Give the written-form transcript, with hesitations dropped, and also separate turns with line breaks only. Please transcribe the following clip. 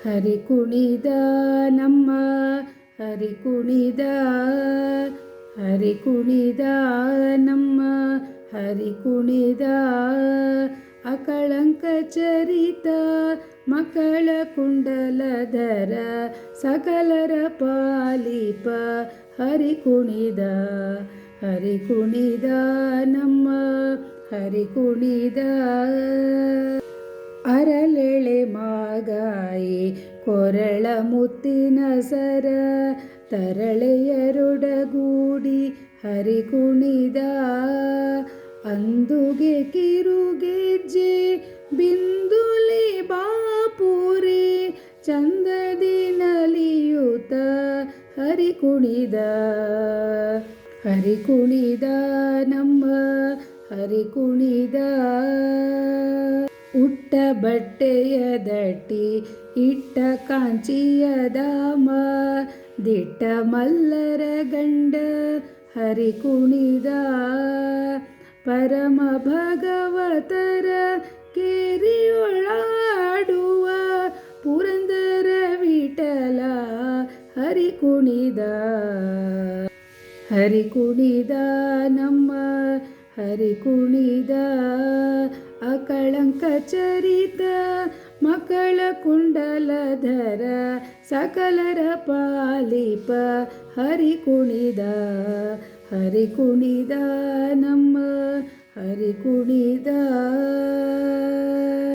ಹರಿ ಕುಣಿದ ನಮ್ಮ ಹರಿ ಕುಣಿದ ಹರಿ ಕುಣಿದ ನಮ್ಮ ಹರಿ ಕುಣಿದ ಅಕಳಂಕ ಚರಿತ ಮಕ್ಕಳ ಕುಂಡಲಧರ ಸಕಲರ ಪಾಲಿಪ ಹರಿ ಕುಣಿದ ನಮ್ಮ ಹರಿ ಕುಣಿದ ಅರಳೆಳೆ ಮಾಗಾಯಿ ಕೊರಳ ಮುತ್ತಿನ ಸರ ತರಳೆಯರೊಡಗೂಡಿ ಹರಿ ಕುಣಿದ ಅಂದುಗೆ ಕಿರುಗೆಜ್ಜೆ ಬಿಂದುಲಿ ಬಾಪುರಿ ಚಂದದಿ ನಲಿಯುತ ಹರಿ ಕುಣಿದ ನಮ್ಮ ಹರಿ ಕುಣಿದ ಉಟ್ಟ ಬಟ್ಟೆಯ ದಟ್ಟಿ ಇಟ್ಟ ಕಾಂಚಿಯ ದಾಮ ದಿಟ್ಟ ಮಲ್ಲರ ಗಂಡ ಹರಿ ಕುಣಿದ ಪರಮ ಭಗವತರ ಕೇರಿಯೊಳಾಡುವ ಪುರಂದರ ವಿಠಲ ಹರಿ ಕುಣಿದ ನಮ್ಮ ಹರಿ ಕುಣಿದ ಅಕಳಂಕ ಚರಿತ ಮಕ್ಕಳ ಕುಂಡಲಧರ ಸಕಲರ ಪಾಲಿಪ ಹರಿ ಕುಣಿದ ನಮ್ಮ ಹರಿ ಕುಣಿದ